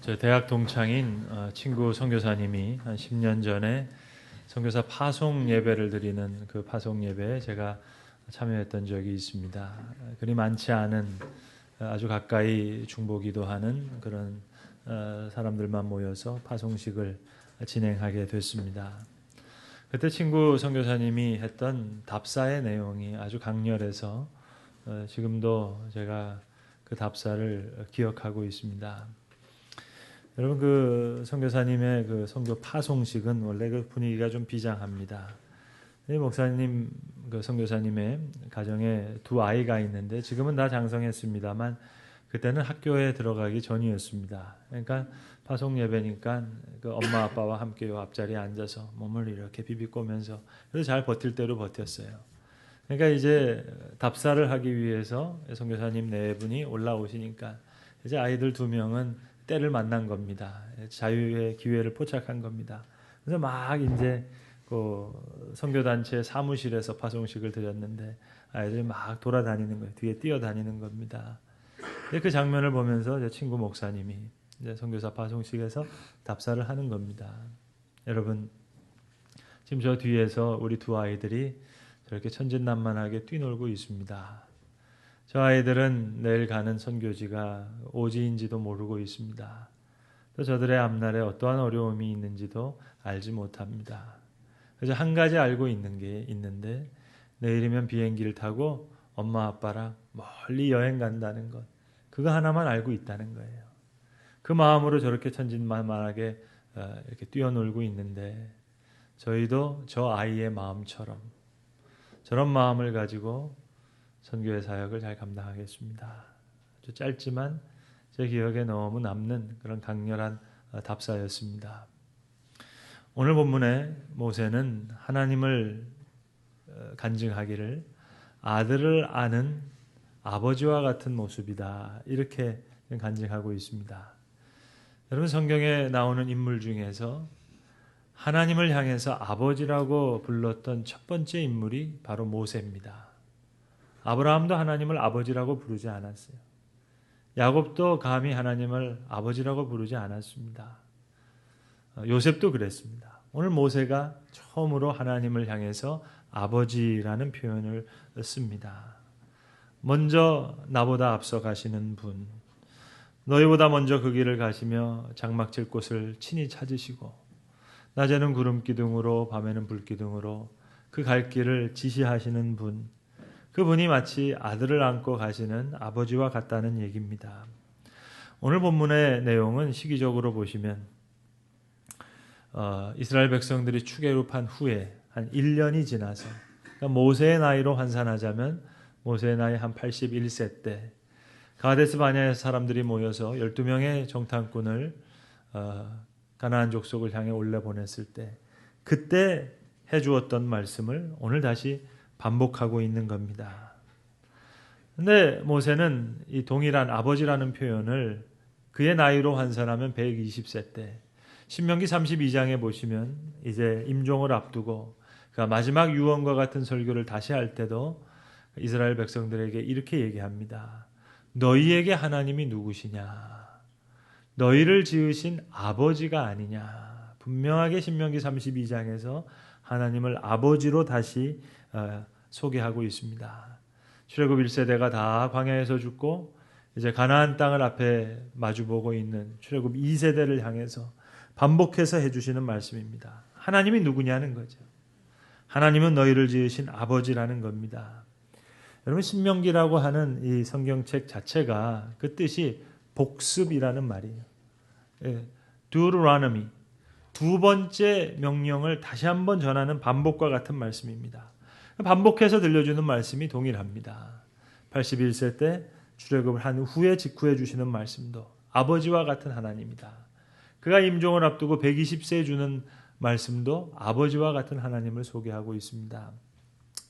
저 대학 동창인 친구 선교사님이 한 10년 전에 선교사 파송 예배를 드리는 그 파송 예배에 제가 참여했던 적이 있습니다. 그리 많지 않은 아주 가까이 중보기도하는 그런 사람들만 모여서 파송식을 진행하게 됐습니다. 그때 친구 선교사님이 했던 답사의 내용이 아주 강렬해서 지금도 제가 그 답사를 기억하고 있습니다. 여러분, 그 선교사님의 그 선교 파송식은 원래 그 분위기가 좀 비장합니다. 목사님, 그 선교사님의 가정에 두 아이가 있는데 지금은 다 장성했습니다만 그때는 학교에 들어가기 전이었습니다. 그러니까 파송 예배니까 그 엄마 아빠와 함께 요 앞자리에 앉아서 몸을 이렇게 비비꼬면서 그래서 잘 버틸 대로 버텼어요. 그러니까 이제 답사를 하기 위해서 선교사님 네 분이 올라오시니까 이제 아이들 두 명은 때를 만난 겁니다. 자유의 기회를 포착한 겁니다. 그래서 막 이제 그 선교단체 사무실에서 파송식을 드렸는데 아이들이 막 돌아다니는 거예요. 뒤에 뛰어다니는 겁니다. 그 장면을 보면서 제 친구 목사님이 이제 선교사 파송식에서 답사를 하는 겁니다. 여러분, 지금 저 뒤에서 우리 두 아이들이 저렇게 천진난만하게 뛰놀고 있습니다. 저 아이들은 내일 가는 선교지가 오지인지도 모르고 있습니다. 또 저들의 앞날에 어떠한 어려움이 있는지도 알지 못합니다. 그래서 한 가지 알고 있는 게 있는데 내일이면 비행기를 타고 엄마 아빠랑 멀리 여행 간다는 것. 그거 하나만 알고 있다는 거예요. 그 마음으로 저렇게 천진난만하게 이렇게 뛰어놀고 있는데 저희도 저 아이의 마음처럼 저런 마음을 가지고 선교의 사역을 잘 감당하겠습니다. 아주 짧지만 제 기억에 너무 남는 그런 강렬한 답사였습니다. 오늘 본문에 모세는 하나님을 간증하기를 아들을 아는 아버지와 같은 모습이다. 이렇게 간증하고 있습니다. 여러분, 성경에 나오는 인물 중에서 하나님을 향해서 아버지라고 불렀던 첫 번째 인물이 바로 모세입니다. 아브라함도 하나님을 아버지라고 부르지 않았어요. 야곱도 감히 하나님을 아버지라고 부르지 않았습니다. 요셉도 그랬습니다. 오늘 모세가 처음으로 하나님을 향해서 아버지라는 표현을 씁니다. 먼저 나보다 앞서 가시는 분, 너희보다 먼저 그 길을 가시며 장막칠 곳을 친히 찾으시고 낮에는 구름 기둥으로 밤에는 불 기둥으로 그 갈 길을 지시하시는 분, 그분이 마치 아들을 안고 가시는 아버지와 같다는 얘기입니다. 오늘 본문의 내용은 시기적으로 보시면 이스라엘 백성들이 출애굽한 후에 한 1년이 지나서 그러니까 모세의 나이로 환산하자면 모세의 나이 한 81세 때 가데스 바네아의 사람들이 모여서 12명의 정탐꾼을 가나안 족속을 향해 올려보냈을 때 그때 해주었던 말씀을 오늘 다시 반복하고 있는 겁니다. 근데 모세는 이 동일한 아버지라는 표현을 그의 나이로 환산하면 120세 때 신명기 32장에 보시면 이제 임종을 앞두고 그가 마지막 유언과 같은 설교를 다시 할 때도 이스라엘 백성들에게 이렇게 얘기합니다. 너희에게 하나님이 누구시냐? 너희를 지으신 아버지가 아니냐? 분명하게 신명기 32장에서 하나님을 아버지로 다시 소개하고 있습니다. 출애굽 1세대가 다 광야에서 죽고 이제 가나안 땅을 앞에 마주보고 있는 출애굽 2세대를 향해서 반복해서 해주시는 말씀입니다. 하나님이 누구냐는 거죠. 하나님은 너희를 지으신 아버지라는 겁니다. 여러분, 신명기라고 하는 이 성경책 자체가 그 뜻이 복습이라는 말이에요. Deuteronomy, 두 번째 명령을 다시 한번 전하는 반복과 같은 말씀입니다. 반복해서 들려주는 말씀이 동일합니다. 81세 때 출애굽을 한 후에 직후해 주시는 말씀도 아버지와 같은 하나님이다. 그가 임종을 앞두고 120세에 주는 말씀도 아버지와 같은 하나님을 소개하고 있습니다.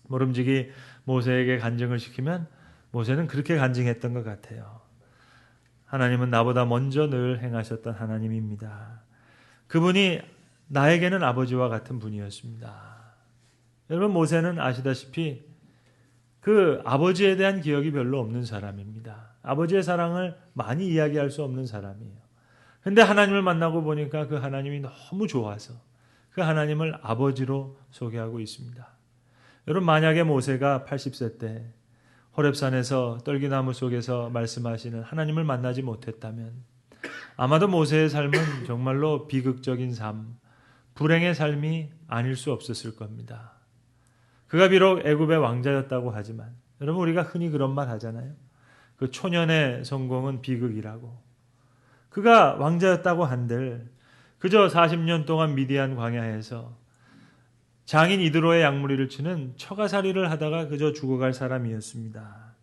모름지기 모세에게 간증을 시키면 모세는 그렇게 간증했던 것 같아요. 하나님은 나보다 먼저 늘 행하셨던 하나님입니다. 그분이 나에게는 아버지와 같은 분이었습니다. 여러분, 모세는 아시다시피 그 아버지에 대한 기억이 별로 없는 사람입니다. 아버지의 사랑을 많이 이야기할 수 없는 사람이에요. 근데 하나님을 만나고 보니까 그 하나님이 너무 좋아서 그 하나님을 아버지로 소개하고 있습니다. 여러분, 만약에 모세가 80세 때 호렙산에서 떨기나무 속에서 말씀하시는 하나님을 만나지 못했다면 아마도 모세의 삶은 정말로 비극적인 삶, 불행의 삶이 아닐 수 없었을 겁니다. 그가 비록 애굽의 왕자였다고 하지만 여러분, 우리가 흔히 그런 말 하잖아요. 그 초년의 성공은 비극이라고. 그가 왕자였다고 한들 그저 40년 동안 미디안 광야에서 장인 이드로의 양무리를 치는 처가살이를 하다가 그저 죽어갈 사람이었습니다.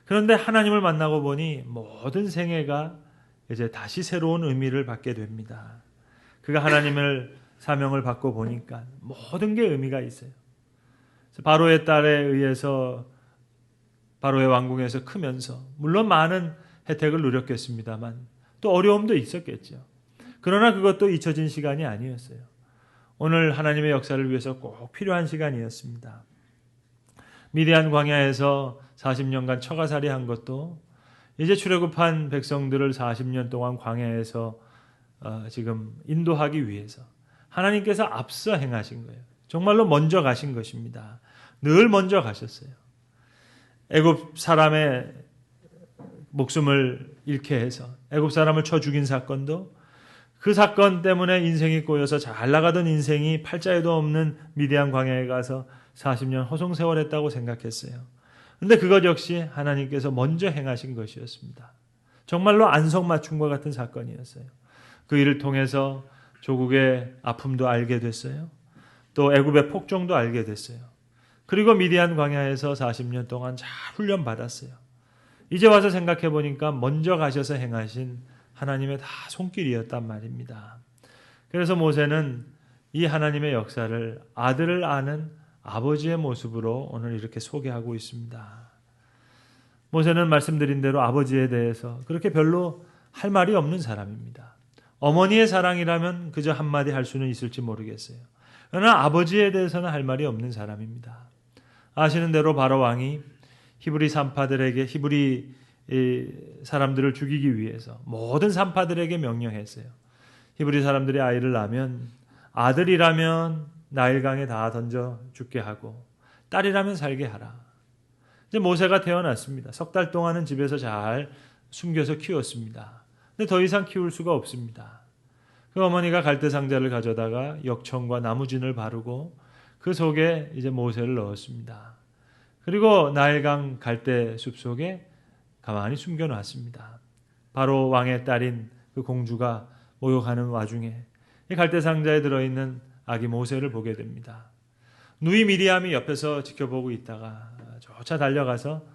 그런데 하나님을 만나고 보니 모든 생애가 이제 다시 새로운 의미를 받게 됩니다. 그가 하나님을 사명을 받고 보니까 모든 게 의미가 있어요. 바로의 딸에 의해서 바로의 왕궁에서 크면서 물론 많은 혜택을 누렸겠습니다만 또 어려움도 있었겠죠. 그러나 그것도 잊혀진 시간이 아니었어요. 오늘 하나님의 역사를 위해서 꼭 필요한 시간이었습니다. 미디안 광야에서 40년간 처가살이 한 것도 이제 출애굽한 백성들을 40년 동안 광야에서 지금 인도하기 위해서 하나님께서 앞서 행하신 거예요. 정말로 먼저 가신 것입니다. 늘 먼저 가셨어요. 애굽 사람의 목숨을 잃게 해서 애굽 사람을 쳐 죽인 사건도 그 사건 때문에 인생이 꼬여서 잘 나가던 인생이 팔자에도 없는 미디안 광야에 가서 40년 허송세월했다고 생각했어요. 그런데 그것 역시 하나님께서 먼저 행하신 것이었습니다. 정말로 안성맞춤과 같은 사건이었어요. 그 일을 통해서 조국의 아픔도 알게 됐어요. 또 애굽의 폭정도 알게 됐어요. 그리고 미디안 광야에서 40년 동안 잘 훈련받았어요. 이제 와서 생각해 보니까 먼저 가셔서 행하신 하나님의 다 손길이었단 말입니다. 그래서 모세는 이 하나님의 역사를 아들을 아는 아버지의 모습으로 오늘 이렇게 소개하고 있습니다. 모세는 말씀드린 대로 아버지에 대해서 그렇게 별로 할 말이 없는 사람입니다. 어머니의 사랑이라면 그저 한마디 할 수는 있을지 모르겠어요. 그러나 아버지에 대해서는 할 말이 없는 사람입니다. 아시는 대로 바로 왕이 히브리 산파들에게 히브리 사람들을 죽이기 위해서 모든 산파들에게 명령했어요. 히브리 사람들이 아이를 낳으면 아들이라면 나일강에 다 던져 죽게 하고 딸이라면 살게 하라. 이제 모세가 태어났습니다. 석 달 동안은 집에서 잘 숨겨서 키웠습니다. 근데 더 이상 키울 수가 없습니다. 그 어머니가 갈대 상자를 가져다가 역청과 나무진을 바르고 그 속에 이제 모세를 넣었습니다. 그리고 나일강 갈대 숲 속에 가만히 숨겨놨습니다. 바로 왕의 딸인 그 공주가 목욕하는 와중에 이 갈대 상자에 들어있는 아기 모세를 보게 됩니다. 누이 미리암이 옆에서 지켜보고 있다가 조차 달려가서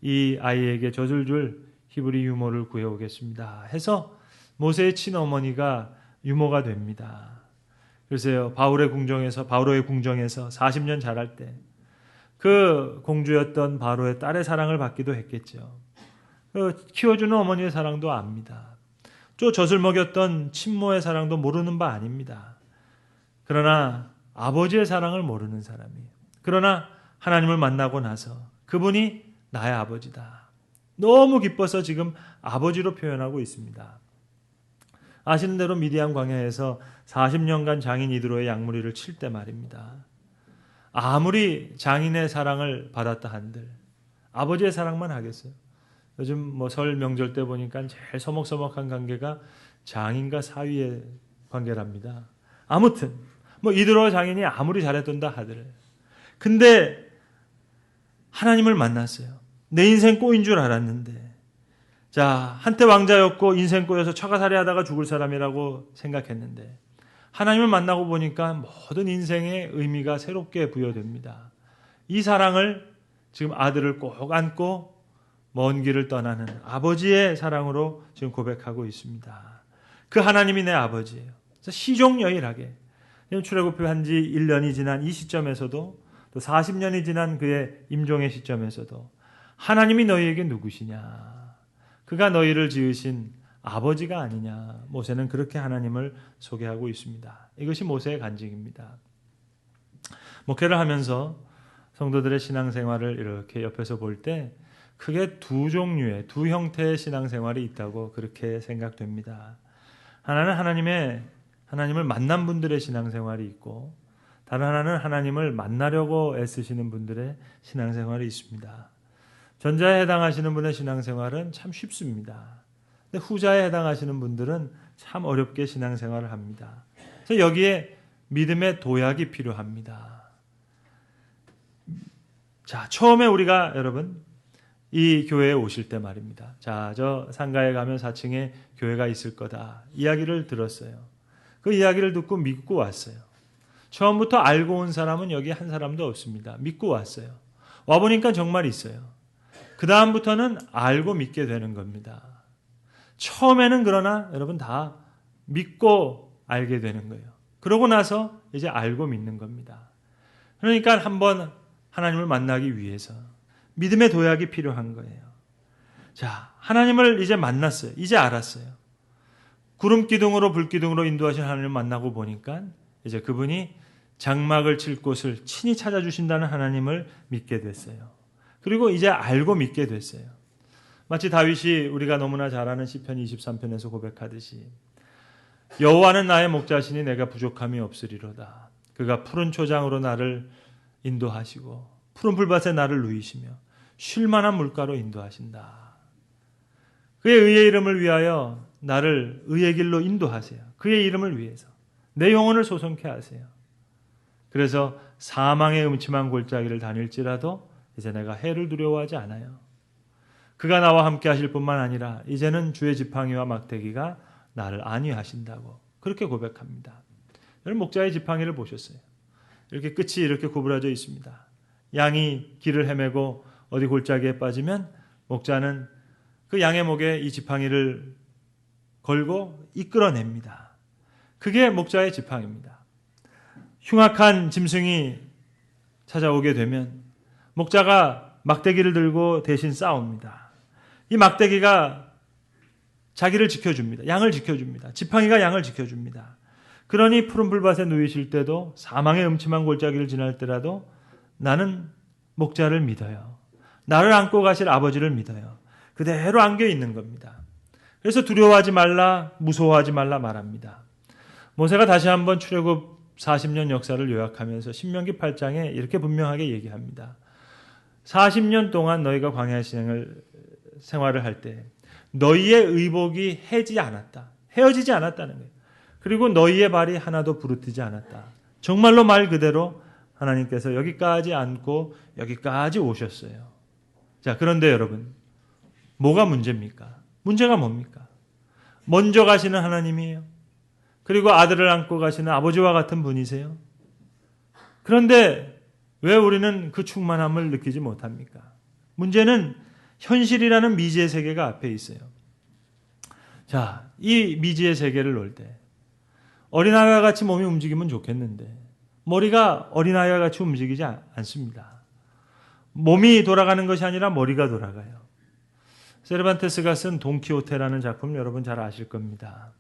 이 아이에게 젖을 줄 히브리 유모를 구해오겠습니다 해서 모세의 친어머니가 유모가 됩니다. 글쎄요, 바울의 궁정에서 40년 자랄 때 그 공주였던 바로의 딸의 사랑을 받기도 했겠죠. 키워주는 어머니의 사랑도 압니다. 또 젖을 먹였던 친모의 사랑도 모르는 바 아닙니다. 그러나 아버지의 사랑을 모르는 사람이에요. 그러나 하나님을 만나고 나서 그분이 나의 아버지다. 너무 기뻐서 지금 아버지로 표현하고 있습니다. 아시는 대로 미디안 광야에서 40년간 장인 이드로의 양무리를 칠 때 말입니다. 아무리 장인의 사랑을 받았다 한들 아버지의 사랑만 하겠어요? 요즘 설 명절 때 보니까 제일 서먹서먹한 관계가 장인과 사위의 관계랍니다. 아무튼 이드로 장인이 아무리 잘했던다 하들 근데 하나님을 만났어요. 내 인생 꼬인 줄 알았는데 자, 한때 왕자였고 인생 꼬여서 처가살이 하다가 죽을 사람이라고 생각했는데 하나님을 만나고 보니까 모든 인생의 의미가 새롭게 부여됩니다. 이 사랑을 지금 아들을 꼭 안고 먼 길을 떠나는 아버지의 사랑으로 지금 고백하고 있습니다. 그 하나님이 내 아버지예요. 그래서 시종여일하게 출애굽한 지 1년이 지난 이 시점에서도 또 40년이 지난 그의 임종의 시점에서도 하나님이 너희에게 누구시냐? 그가 너희를 지으신 아버지가 아니냐. 모세는 그렇게 하나님을 소개하고 있습니다. 이것이 모세의 간증입니다. 목회를 하면서 성도들의 신앙생활을 이렇게 옆에서 볼 때 크게 두 형태의 신앙생활이 있다고 그렇게 생각됩니다. 하나는 하나님을 만난 분들의 신앙생활이 있고, 다른 하나는 하나님을 만나려고 애쓰시는 분들의 신앙생활이 있습니다. 전자에 해당하시는 분의 신앙생활은 참 쉽습니다. 근데 후자에 해당하시는 분들은 참 어렵게 신앙생활을 합니다. 그래서 여기에 믿음의 도약이 필요합니다. 자, 처음에 우리가 여러분 이 교회에 오실 때 말입니다. 자, 저 상가에 가면 4층에 교회가 있을 거다. 이야기를 들었어요. 그 이야기를 듣고 믿고 왔어요. 처음부터 알고 온 사람은 여기 한 사람도 없습니다. 믿고 왔어요. 와보니까 정말 있어요. 그 다음부터는 알고 믿게 되는 겁니다. 처음에는 그러나 여러분 다 믿고 알게 되는 거예요. 그러고 나서 이제 알고 믿는 겁니다. 그러니까 한번 하나님을 만나기 위해서 믿음의 도약이 필요한 거예요. 자, 하나님을 이제 만났어요. 이제 알았어요. 구름 기둥으로 불 기둥으로 인도하신 하나님을 만나고 보니까 이제 그분이 장막을 칠 곳을 친히 찾아주신다는 하나님을 믿게 됐어요. 그리고 이제 알고 믿게 됐어요. 마치 다윗이 우리가 너무나 잘 아는 시편 23편에서 고백하듯이 여호와는 나의 목자시니 내가 부족함이 없으리로다. 그가 푸른 초장으로 나를 인도하시고 푸른 풀밭에 나를 누이시며 쉴 만한 물가로 인도하신다. 그의 의의 이름을 위하여 나를 의의 길로 인도하세요. 그의 이름을 위해서 내 영혼을 소송케 하세요. 그래서 사망의 음침한 골짜기를 다닐지라도 이제 내가 해를 두려워하지 않아요. 그가 나와 함께 하실 뿐만 아니라 이제는 주의 지팡이와 막대기가 나를 안위하신다고 그렇게 고백합니다. 여러분 목자의 지팡이를 보셨어요? 이렇게 끝이 이렇게 구부러져 있습니다. 양이 길을 헤매고 어디 골짜기에 빠지면 목자는 그 양의 목에 이 지팡이를 걸고 이끌어냅니다. 그게 목자의 지팡이입니다. 흉악한 짐승이 찾아오게 되면 목자가 막대기를 들고 대신 싸웁니다. 이 막대기가 자기를 지켜줍니다. 양을 지켜줍니다. 지팡이가 양을 지켜줍니다. 그러니 푸른 풀밭에 누이실 때도 사망의 음침한 골짜기를 지날 때라도 나는 목자를 믿어요. 나를 안고 가실 아버지를 믿어요. 그대로 안겨 있는 겁니다. 그래서 두려워하지 말라, 무서워하지 말라 말합니다. 모세가 다시 한번 출애굽 40년 역사를 요약하면서 신명기 8장에 이렇게 분명하게 얘기합니다. 40년 동안 너희가 광야 생활을 할 때 너희의 의복이 헤어지지 않았다는 거예요. 그리고 너희의 발이 하나도 부르트지 않았다. 정말로 말 그대로 하나님께서 여기까지 안고 여기까지 오셨어요. 자, 그런데 여러분, 뭐가 문제입니까? 문제가 뭡니까? 먼저 가시는 하나님이에요. 그리고 아들을 안고 가시는 아버지와 같은 분이세요. 그런데 왜 우리는 그 충만함을 느끼지 못합니까? 문제는 현실이라는 미지의 세계가 앞에 있어요. 자, 이 미지의 세계를 놓을 때 어린아이와 같이 몸이 움직이면 좋겠는데 머리가 어린아이와 같이 움직이지 않습니다. 몸이 돌아가는 것이 아니라 머리가 돌아가요. 세르반테스가 쓴 돈키호테라는 작품 여러분 잘 아실 겁니다.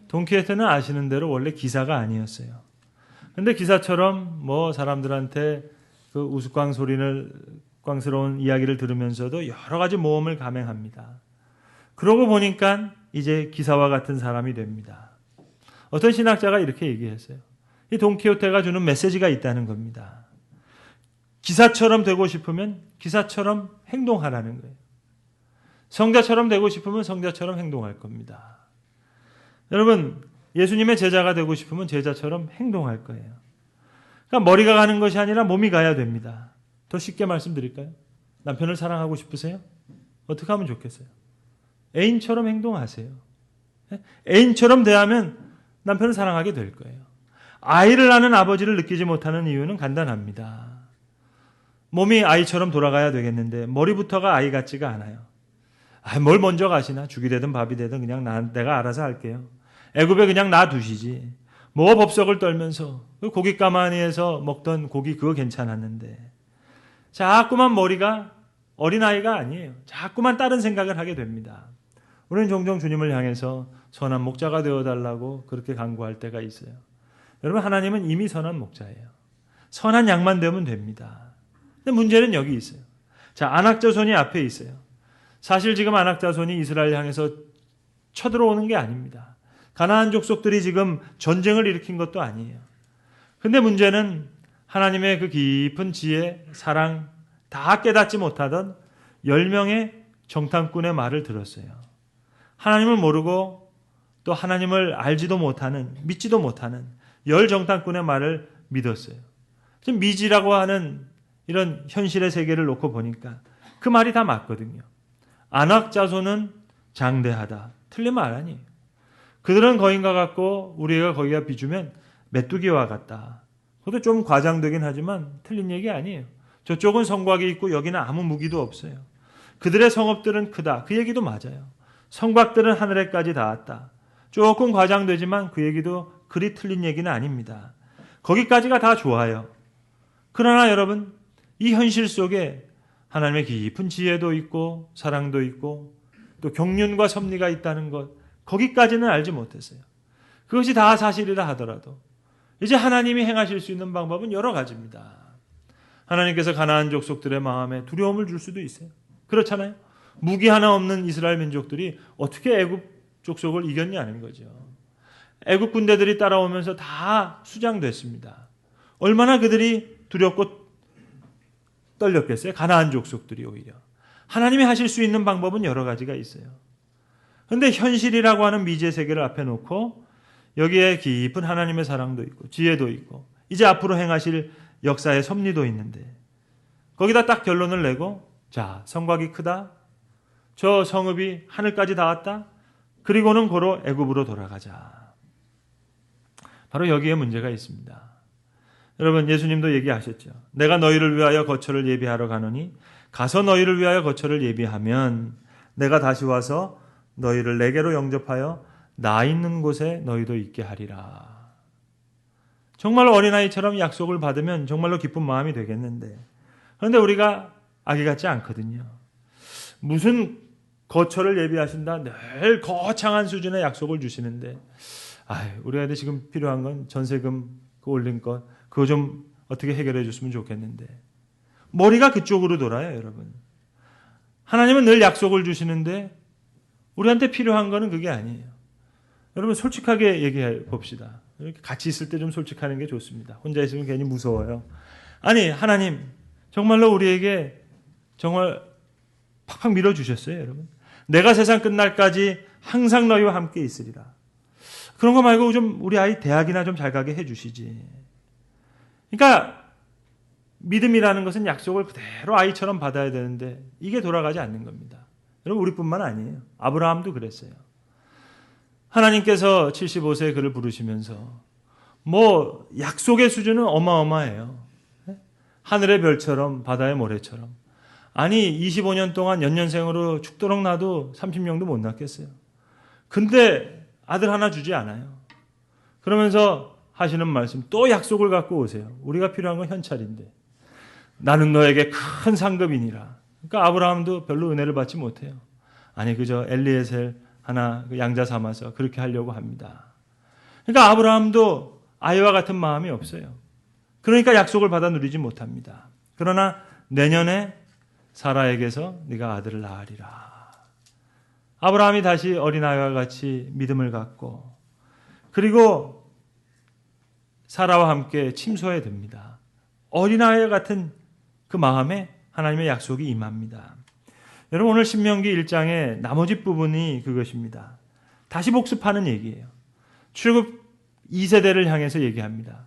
돈키호테는 아시는 대로 원래 기사가 아니었어요. 근데 기사처럼 뭐 사람들한테 그 우스꽝스러운 이야기를 들으면서도 여러 가지 모험을 감행합니다. 그러고 보니까 이제 기사와 같은 사람이 됩니다. 어떤 신학자가 이렇게 얘기했어요. 이 돈키호테가 주는 메시지가 있다는 겁니다. 기사처럼 되고 싶으면 기사처럼 행동하라는 거예요. 성자처럼 되고 싶으면 성자처럼 행동할 겁니다. 여러분, 예수님의 제자가 되고 싶으면 제자처럼 행동할 거예요. 그러니까 머리가 가는 것이 아니라 몸이 가야 됩니다. 더 쉽게 말씀드릴까요? 남편을 사랑하고 싶으세요? 어떻게 하면 좋겠어요? 애인처럼 행동하세요. 애인처럼 대하면 남편을 사랑하게 될 거예요. 아이를 낳는 아버지를 느끼지 못하는 이유는 간단합니다. 몸이 아이처럼 돌아가야 되겠는데 머리부터가 아이 같지가 않아요. 뭘 먼저 가시나? 죽이 되든 밥이 되든 그냥 내가 알아서 할게요. 애굽에 그냥 놔두시지. 뭐 법석을 떨면서 고기 가마니에서 먹던 고기 그거 괜찮았는데 자꾸만 머리가 어린아이가 아니에요. 자꾸만 다른 생각을 하게 됩니다. 우리는 종종 주님을 향해서 선한 목자가 되어달라고 그렇게 간구할 때가 있어요. 여러분, 하나님은 이미 선한 목자예요. 선한 양만 되면 됩니다. 근데 문제는 여기 있어요. 자, 안악자손이 앞에 있어요. 사실 지금 안악자손이 이스라엘 향해서 쳐들어오는 게 아닙니다. 가나안 족속들이 지금 전쟁을 일으킨 것도 아니에요. 근데 문제는 하나님의 그 깊은 지혜, 사랑 다 깨닫지 못하던 10명의 정탐꾼의 말을 들었어요. 하나님을 모르고 또 하나님을 알지도 못하는, 믿지도 못하는 10 정탐꾼의 말을 믿었어요. 지금 미지라고 하는 이런 현실의 세계를 놓고 보니까 그 말이 다 맞거든요. 안악 자손은 장대하다. 틀린 말 아니에요. 그들은 거인과 같고 우리가 거기가 비주면 메뚜기와 같다. 그것도 좀 과장되긴 하지만 틀린 얘기 아니에요. 저쪽은 성곽이 있고 여기는 아무 무기도 없어요. 그들의 성읍들은 크다. 그 얘기도 맞아요. 성곽들은 하늘에까지 닿았다. 조금 과장되지만 그 얘기도 그리 틀린 얘기는 아닙니다. 거기까지가 다 좋아요. 그러나 여러분, 이 현실 속에 하나님의 깊은 지혜도 있고 사랑도 있고 또 경륜과 섭리가 있다는 것, 거기까지는 알지 못했어요. 그것이 다 사실이라 하더라도 이제 하나님이 행하실 수 있는 방법은 여러 가지입니다. 하나님께서 가나안 족속들의 마음에 두려움을 줄 수도 있어요. 그렇잖아요. 무기 하나 없는 이스라엘 민족들이 어떻게 애굽 족속을 이겼냐는 거죠. 애굽 군대들이 따라오면서 다 수장됐습니다. 얼마나 그들이 두렵고 떨렸겠어요. 가나안 족속들이 오히려. 하나님이 하실 수 있는 방법은 여러 가지가 있어요. 그런데 현실이라고 하는 미지의 세계를 앞에 놓고 여기에 깊은 하나님의 사랑도 있고 지혜도 있고 이제 앞으로 행하실 역사의 섭리도 있는데 거기다 딱 결론을 내고 자, 성곽이 크다. 저 성읍이 하늘까지 닿았다. 그리고는 고로 애굽으로 돌아가자. 바로 여기에 문제가 있습니다. 여러분, 예수님도 얘기하셨죠. 내가 너희를 위하여 거처를 예비하러 가노니 가서 너희를 위하여 거처를 예비하면 내가 다시 와서 너희를 내게로 영접하여 나 있는 곳에 너희도 있게 하리라. 정말로 어린아이처럼 약속을 받으면 정말로 기쁜 마음이 되겠는데 그런데 우리가 아기 같지 않거든요. 무슨 거처를 예비하신다. 늘 거창한 수준의 약속을 주시는데 우리가 지금 필요한 건 전세금 그 올린 것 그거 좀 어떻게 해결해 줬으면 좋겠는데 머리가 그쪽으로 돌아요. 여러분. 하나님은 늘 약속을 주시는데 우리한테 필요한 거는 그게 아니에요. 여러분 솔직하게 얘기해 봅시다. 이렇게 같이 있을 때 좀 솔직하는 게 좋습니다. 혼자 있으면 괜히 무서워요. 아니 하나님 정말로 우리에게 정말 팍팍 밀어주셨어요. 여러분. 내가 세상 끝날까지 항상 너희와 함께 있으리라. 그런 거 말고 좀 우리 아이 대학이나 좀 잘 가게 해주시지. 그러니까 믿음이라는 것은 약속을 그대로 아이처럼 받아야 되는데 이게 돌아가지 않는 겁니다. 여러분 우리뿐만 아니에요. 아브라함도 그랬어요. 하나님께서 75세에 그를 부르시면서 약속의 수준은 어마어마해요. 하늘의 별처럼 바다의 모래처럼. 아니 25년 동안 연년생으로 죽도록 나도 30명도 못 낳겠어요. 근데 아들 하나 주지 않아요. 그러면서 하시는 말씀 또 약속을 갖고 오세요. 우리가 필요한 건 현찰인데 나는 너에게 큰 상급이니라. 그러니까 아브라함도 별로 은혜를 받지 못해요. 아니 그저 엘리에셀 하나 양자 삼아서 그렇게 하려고 합니다. 그러니까 아브라함도 아이와 같은 마음이 없어요. 그러니까 약속을 받아 누리지 못합니다. 그러나 내년에 사라에게서 네가 아들을 낳으리라. 아브라함이 다시 어린아이와 같이 믿음을 갖고 그리고 사라와 함께 침소에 듭니다. 어린아이와 같은 그 마음에 하나님의 약속이 임합니다. 여러분 오늘 신명기 1장의 나머지 부분이 그것입니다. 다시 복습하는 얘기예요. 출애굽 2세대를 향해서 얘기합니다.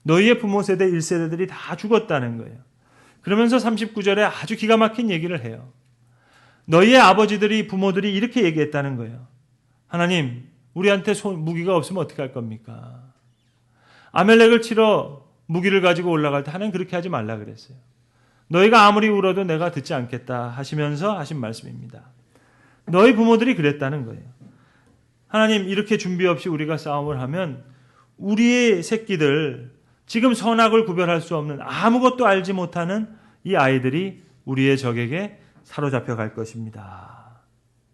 너희의 부모 세대 1세대들이 다 죽었다는 거예요. 그러면서 39절에 아주 기가 막힌 얘기를 해요. 너희의 아버지들이 부모들이 이렇게 얘기했다는 거예요. 하나님 우리한테 무기가 없으면 어떻게 할 겁니까? 아멜렉을 치러 무기를 가지고 올라갈 때 하나님 그렇게 하지 말라 그랬어요. 너희가 아무리 울어도 내가 듣지 않겠다 하시면서 하신 말씀입니다. 너희 부모들이 그랬다는 거예요. 하나님 이렇게 준비 없이 우리가 싸움을 하면 우리의 새끼들 지금 선악을 구별할 수 없는 아무것도 알지 못하는 이 아이들이 우리의 적에게 사로잡혀 갈 것입니다.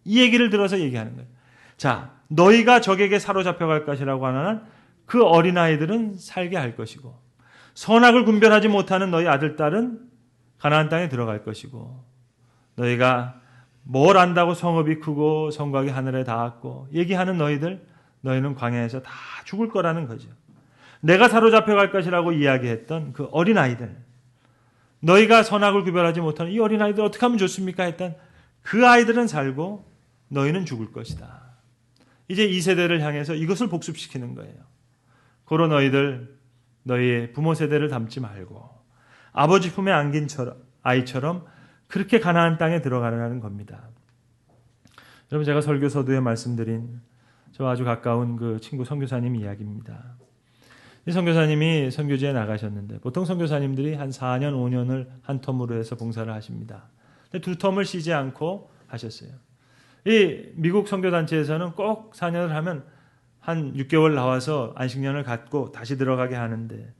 이 얘기를 들어서 얘기하는 거예요. 자, 너희가 적에게 사로잡혀 갈 것이라고 하는 그 어린아이들은 살게 할 것이고 선악을 분별하지 못하는 너희 아들, 딸은 가나안 땅에 들어갈 것이고 너희가 뭘 안다고 성읍이 크고 성곽이 하늘에 닿았고 얘기하는 너희들 너희는 광야에서 다 죽을 거라는 거죠. 내가 사로잡혀갈 것이라고 이야기했던 그 어린아이들, 너희가 선악을 구별하지 못하는 이 어린아이들 어떻게 하면 좋습니까? 했던 그 아이들은 살고 너희는 죽을 것이다. 이제 이 세대를 향해서 이것을 복습시키는 거예요. 고로 너희들 너희의 부모 세대를 닮지 말고 아버지 품에 안긴 아이처럼 그렇게 가나안 땅에 들어가라는 겁니다. 여러분, 제가 설교 서두에 말씀드린 저 아주 가까운 그 친구 선교사님 이야기입니다. 이 선교사님이 선교지에 나가셨는데 보통 선교사님들이 한 4년, 5년을 한 텀으로 해서 봉사를 하십니다. 근데 두 텀을 쉬지 않고 하셨어요. 이 미국 선교단체에서는 꼭 4년을 하면 한 6개월 나와서 안식년을 갖고 다시 들어가게 하는데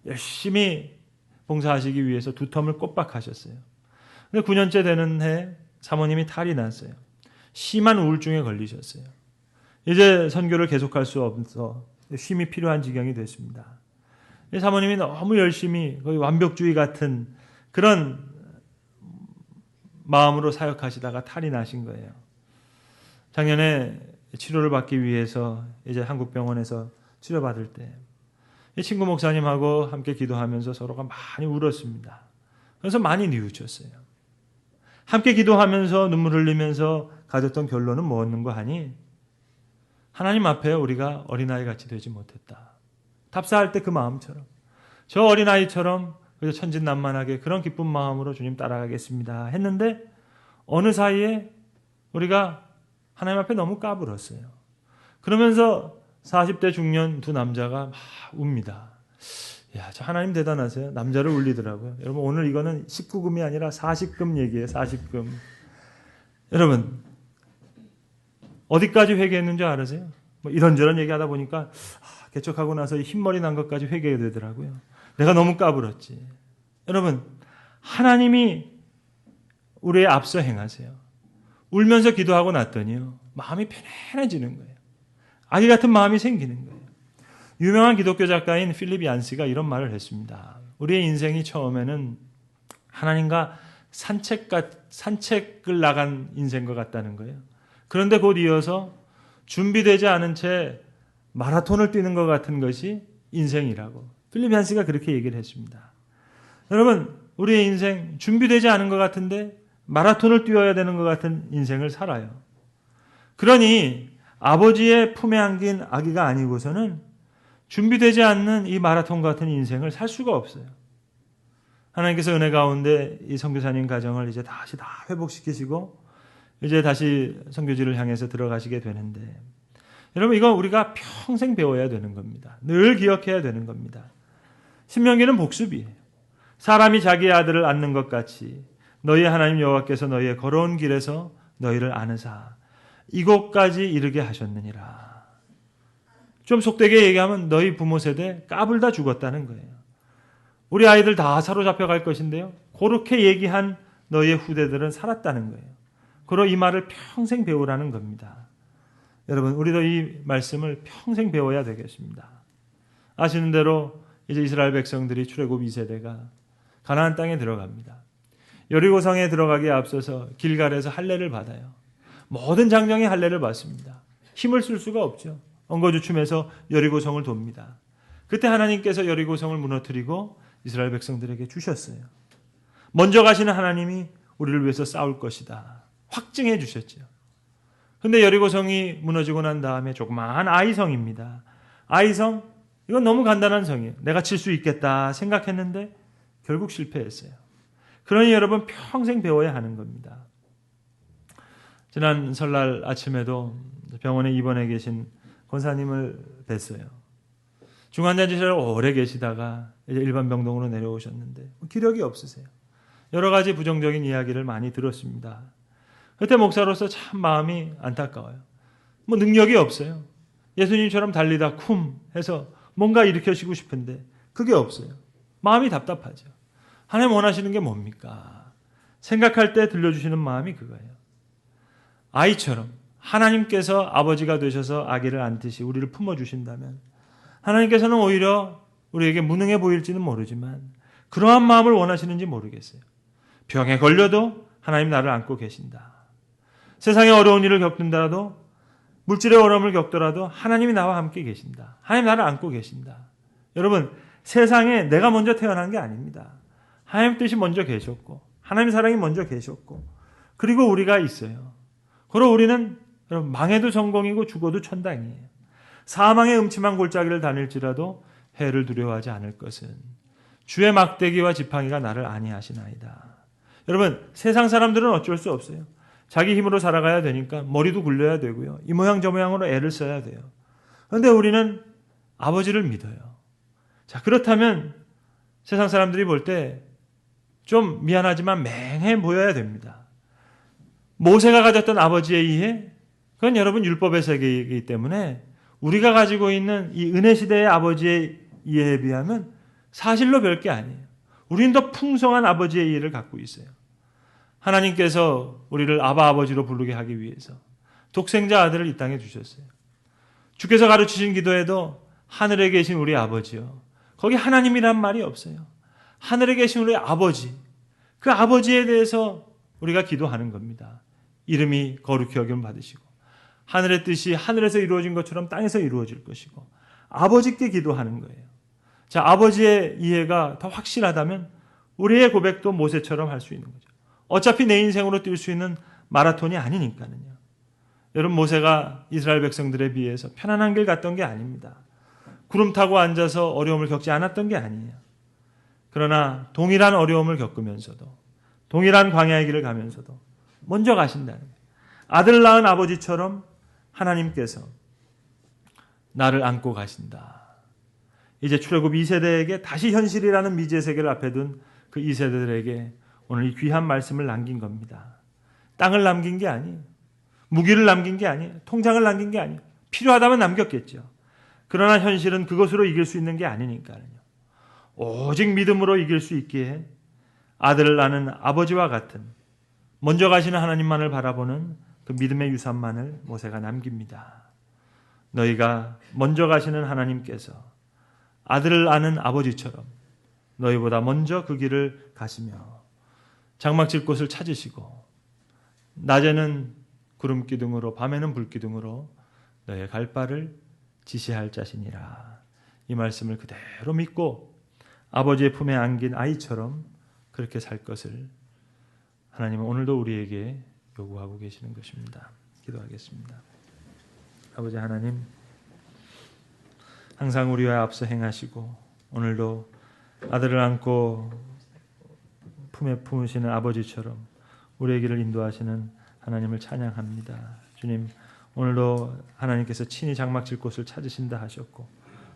열심히 봉사하시기 위해서 두 텀을 꼬박 하셨어요. 근데 9년째 되는 해 사모님이 탈이 났어요. 심한 우울증에 걸리셨어요. 이제 선교를 계속할 수 없어 쉼이 필요한 지경이 됐습니다. 사모님이 너무 열심히 거의 완벽주의 같은 그런 마음으로 사역하시다가 탈이 나신 거예요. 작년에 치료를 받기 위해서 이제 한국 병원에서 치료받을 때 이 친구 목사님하고 함께 기도하면서 서로가 많이 울었습니다. 그래서 많이 뉘우쳤어요. 함께 기도하면서 눈물 흘리면서 가졌던 결론은 뭐였는가 하니 하나님 앞에 우리가 어린아이 같이 되지 못했다. 답사할 때 그 마음처럼 저 어린아이처럼 그저 천진난만하게 그런 기쁜 마음으로 주님 따라가겠습니다 했는데 어느 사이에 우리가 하나님 앞에 너무 까불었어요. 그러면서 40대 중년 두 남자가 막 웁니다. 야, 저 하나님 대단하세요. 남자를 울리더라고요. 여러분, 오늘 이거는 19금이 아니라 40금 얘기예요. 40금. 여러분, 어디까지 회개했는지 알으세요? 뭐 이런저런 얘기하다 보니까 개척하고 나서 흰머리 난 것까지 회개가 되더라고요. 내가 너무 까불었지. 여러분, 하나님이 우리의 앞서 행하세요. 울면서 기도하고 났더니요, 마음이 편안해지는 거예요. 아기 같은 마음이 생기는 거예요. 유명한 기독교 작가인 필립 얀시가 이런 말을 했습니다. 우리의 인생이 처음에는 하나님과 산책을 나간 인생과 같다는 거예요. 그런데 곧 이어서 준비되지 않은 채 마라톤을 뛰는 것 같은 것이 인생이라고 필립 얀시가 그렇게 얘기를 했습니다. 여러분, 우리의 인생 준비되지 않은 것 같은데 마라톤을 뛰어야 되는 것 같은 인생을 살아요. 그러니 아버지의 품에 안긴 아기가 아니고서는 준비되지 않는 이 마라톤 같은 인생을 살 수가 없어요. 하나님께서 은혜 가운데 이 선교사님 가정을 이제 다시 다 회복시키시고 이제 다시 선교지를 향해서 들어가시게 되는데 여러분, 이건 우리가 평생 배워야 되는 겁니다. 늘 기억해야 되는 겁니다. 신명기는 복습이에요. 사람이 자기 아들을 안는 것 같이 너희 하나님 여호와께서 너희의 걸어온 길에서 너희를 안으사 이곳까지 이르게 하셨느니라. 좀 속되게 얘기하면 너희 부모 세대 까불다 죽었다는 거예요. 우리 아이들 다 사로잡혀 갈 것인데요, 그렇게 얘기한 너희의 후대들은 살았다는 거예요. 그러 이 말을 평생 배우라는 겁니다. 여러분, 우리도 이 말씀을 평생 배워야 되겠습니다. 아시는 대로 이제 이스라엘 백성들이 출애굽 2세대가 가나안 땅에 들어갑니다. 여리고성에 들어가기에 앞서서 길갈에서 할례를 받아요. 모든 장정이 할례를 받습니다. 힘을 쓸 수가 없죠. 엉거주춤해서 여리고성을 돕니다. 그때 하나님께서 여리고성을 무너뜨리고 이스라엘 백성들에게 주셨어요. 먼저 가시는 하나님이 우리를 위해서 싸울 것이다 확증해 주셨죠. 그런데 여리고성이 무너지고 난 다음에 조그마한 아이성입니다. 아이성, 이건 너무 간단한 성이에요. 내가 칠 수 있겠다 생각했는데 결국 실패했어요. 그러니 여러분, 평생 배워야 하는 겁니다. 지난 설날 아침에도 병원에 입원해 계신 권사님을 뵀어요. 중환자실에 오래 계시다가 이제 일반 병동으로 내려오셨는데 기력이 없으세요. 여러 가지 부정적인 이야기를 많이 들었습니다. 그때 목사로서 참 마음이 안타까워요. 뭐 능력이 없어요. 예수님처럼 달리다 쿰 해서 뭔가 일으키시고 싶은데 그게 없어요. 마음이 답답하죠. 하나님 원하시는 게 뭡니까? 생각할 때 들려주시는 마음이 그거예요. 아이처럼 하나님께서 아버지가 되셔서 아기를 안듯이 우리를 품어주신다면 하나님께서는 오히려 우리에게 무능해 보일지는 모르지만 그러한 마음을 원하시는지 모르겠어요. 병에 걸려도 하나님 나를 안고 계신다. 세상에 어려운 일을 겪는다라도 물질의 어려움을 겪더라도 하나님이 나와 함께 계신다. 하나님 나를 안고 계신다. 여러분, 세상에 내가 먼저 태어난 게 아닙니다. 하나님 뜻이 먼저 계셨고 하나님 사랑이 먼저 계셨고 그리고 우리가 있어요. 그리고 우리는 여러분 망해도 성공이고 죽어도 천당이에요. 사망의 음침한 골짜기를 다닐지라도 해를 두려워하지 않을 것은 주의 막대기와 지팡이가 나를 안위하시나이다. 여러분, 세상 사람들은 어쩔 수 없어요. 자기 힘으로 살아가야 되니까 머리도 굴려야 되고요. 이 모양 저 모양으로 애를 써야 돼요. 그런데 우리는 아버지를 믿어요. 자, 그렇다면 세상 사람들이 볼 때 좀 미안하지만 맹해 보여야 됩니다. 모세가 가졌던 아버지의 이해, 그건 여러분 율법의 세계이기 때문에 우리가 가지고 있는 이 은혜 시대의 아버지의 이해에 비하면 사실로 별 게 아니에요. 우리는 더 풍성한 아버지의 이해를 갖고 있어요. 하나님께서 우리를 아바 아버지로 부르게 하기 위해서 독생자 아들을 이 땅에 주셨어요. 주께서 가르치신 기도에도 하늘에 계신 우리 아버지요. 거기 하나님이란 말이 없어요. 하늘에 계신 우리 아버지, 그 아버지에 대해서 우리가 기도하는 겁니다. 이름이 거룩히 여김을 받으시고 하늘의 뜻이 하늘에서 이루어진 것처럼 땅에서 이루어질 것이고 아버지께 기도하는 거예요. 자, 아버지의 이해가 더 확실하다면 우리의 고백도 모세처럼 할 수 있는 거죠. 어차피 내 인생으로 뛸 수 있는 마라톤이 아니니까요. 여러분, 모세가 이스라엘 백성들에 비해서 편안한 길 갔던 게 아닙니다. 구름 타고 앉아서 어려움을 겪지 않았던 게 아니에요. 그러나 동일한 어려움을 겪으면서도 동일한 광야의 길을 가면서도 먼저 가신다는 거예요. 아들 낳은 아버지처럼 하나님께서 나를 안고 가신다. 이제 출애굽 2세대에게 다시 현실이라는 미지의 세계를 앞에 둔 그 2세대들에게 오늘 이 귀한 말씀을 남긴 겁니다. 땅을 남긴 게 아니에요. 무기를 남긴 게 아니에요. 통장을 남긴 게 아니에요. 필요하다면 남겼겠죠. 그러나 현실은 그것으로 이길 수 있는 게 아니니까요. 오직 믿음으로 이길 수 있기에 아들을 낳는 아버지와 같은 먼저 가시는 하나님만을 바라보는 그 믿음의 유산만을 모세가 남깁니다. 너희가 먼저 가시는 하나님께서 아들을 아는 아버지처럼 너희보다 먼저 그 길을 가시며 장막질 곳을 찾으시고 낮에는 구름 기둥으로 밤에는 불 기둥으로 너희의 갈 바를 지시할 자신이라. 이 말씀을 그대로 믿고 아버지의 품에 안긴 아이처럼 그렇게 살 것을 하나님은 오늘도 우리에게 요구하고 계시는 것입니다. 기도하겠습니다. 아버지 하나님, 항상 우리와 앞서 행하시고 오늘도 아들을 안고 품에 품으시는 아버지처럼 우리의 길을 인도하시는 하나님을 찬양합니다. 주님, 오늘도 하나님께서 친히 장막질 곳을 찾으신다 하셨고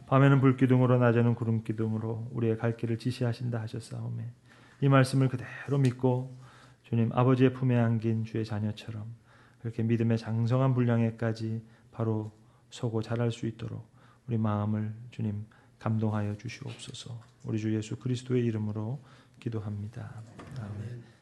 밤에는 불기둥으로 낮에는 구름기둥으로 우리의 갈 길을 지시하신다 하셨사오매 이 말씀을 그대로 믿고 주님 아버지의 품에 안긴 주의 자녀처럼 그렇게 믿음의 장성한 분량에까지 바로 서고 자랄 수 있도록 우리 마음을 주님 감동하여 주시옵소서. 우리 주 예수 그리스도의 이름으로 기도합니다. 아멘.